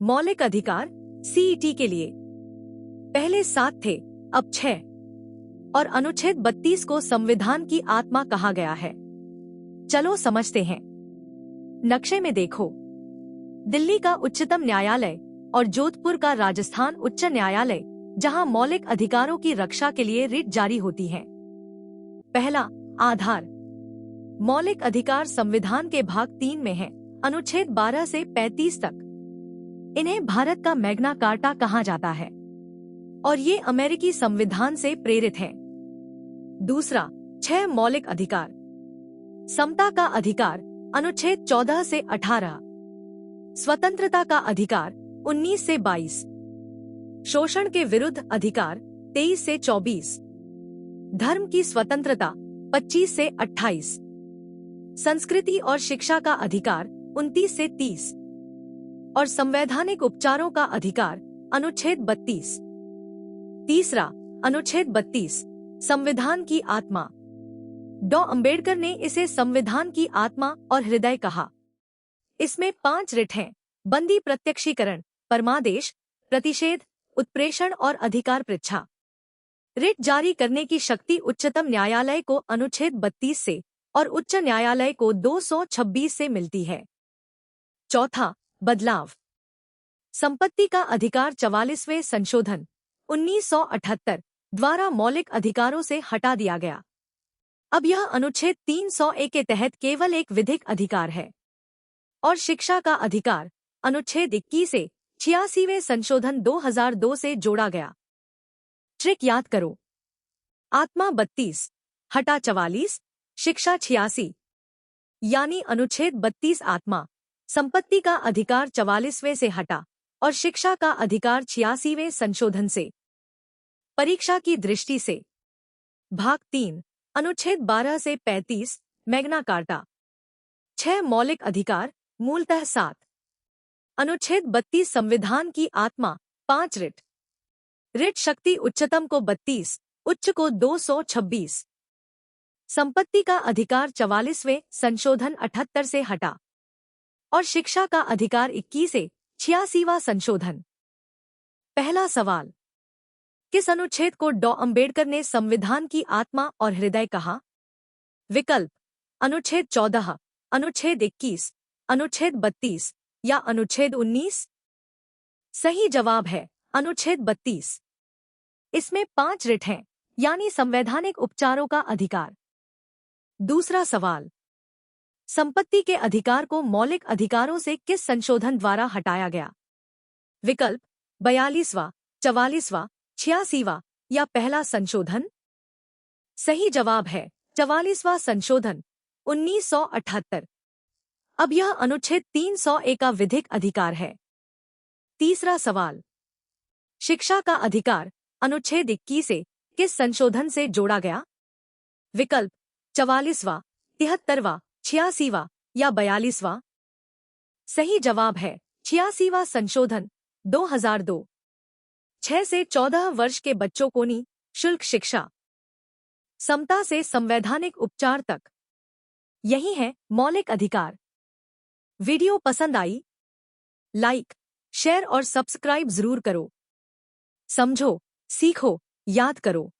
मौलिक अधिकार सीईटी के लिए पहले 7 थे, अब 6 और अनुच्छेद 32 को संविधान की आत्मा कहा गया है। चलो समझते हैं। नक्शे में देखो, दिल्ली का उच्चतम न्यायालय और जोधपुर का राजस्थान उच्च न्यायालय, जहां मौलिक अधिकारों की रक्षा के लिए रिट जारी होती है। पहला, आधार। मौलिक अधिकार संविधान के भाग 3 में है, अनुच्छेद 12 से 35 तक। इन्हें भारत का मैग्ना कार्टा कहा जाता है और ये अमेरिकी संविधान से प्रेरित है। दूसरा, 6 मौलिक अधिकार। समता का अधिकार अनुच्छेद 14 से 18, स्वतंत्रता का अधिकार 19 से 22, शोषण के विरुद्ध अधिकार 23 से 24, धर्म की स्वतंत्रता 25 से 28, संस्कृति और शिक्षा का अधिकार 29 से 30 और संवैधानिक उपचारों का अधिकार अनुच्छेद 32। तीसरा, अनुच्छेद 32, संविधान की आत्मा। डॉ. अंबेडकर ने इसे संविधान की आत्मा और हृदय कहा। इसमें 5 रिट हैं: बंदी प्रत्यक्षीकरण, परमादेश, प्रतिषेध, उत्प्रेषण और अधिकार पृच्छा। रिट जारी करने की शक्ति उच्चतम न्यायालय को अनुच्छेद 32 से और उच्च न्यायालय को 226 से मिलती है। चौथा, बदलाव। संपत्ति का अधिकार 44वें संशोधन 1978 द्वारा मौलिक अधिकारों से हटा दिया गया। अब यह अनुच्छेद 301 के तहत केवल एक विधिक अधिकार है। और शिक्षा का अधिकार अनुच्छेद 21 से 86वें संशोधन 2002 से जोड़ा गया। ट्रिक याद करो, आत्मा 32, हटा 44, शिक्षा 86, यानी अनुच्छेद 32 आत्मा, संपत्ति का अधिकार 44वें से हटा और शिक्षा का अधिकार 86वें संशोधन से। परीक्षा की दृष्टि से भाग 3, अनुच्छेद 12 से 35, मैग्ना कार्टा। 6 मौलिक अधिकार, मूलतः 7। अनुच्छेद 32 संविधान की आत्मा, 5 रिट। रिट शक्ति उच्चतम को 32, उच्च को 226। संपत्ति का अधिकार 44वें संशोधन 78 से हटा और शिक्षा का अधिकार 21 से 86वां संशोधन। पहला सवाल, किस अनुच्छेद को डॉ. अंबेडकर ने संविधान की आत्मा और हृदय कहा? विकल्प, अनुच्छेद 14, अनुच्छेद 21, अनुच्छेद 32 या अनुच्छेद 19। सही जवाब है अनुच्छेद 32। इसमें 5 रिट हैं, यानी संवैधानिक उपचारों का अधिकार। दूसरा सवाल, संपत्ति के अधिकार को मौलिक अधिकारों से किस संशोधन द्वारा हटाया गया? विकल्प, 42वां, 44वां, 86वां या पहला संशोधन। सही जवाब है 44वां संशोधन 1978। अब यह अनुच्छेद 301 का विधिक अधिकार है। तीसरा सवाल, शिक्षा का अधिकार अनुच्छेद 21 से किस संशोधन से जोड़ा गया? विकल्प, 44वां, 73वां, 86वां या 42वां। सही जवाब है 86वां संशोधन 2002। 6 से 14 वर्ष के बच्चों को निःशुल्क शिक्षा, समता से संवैधानिक उपचार तक। यही है मौलिक अधिकार। वीडियो पसंद आई? लाइक, शेयर और सब्सक्राइब जरूर करो। समझो, सीखो, याद करो।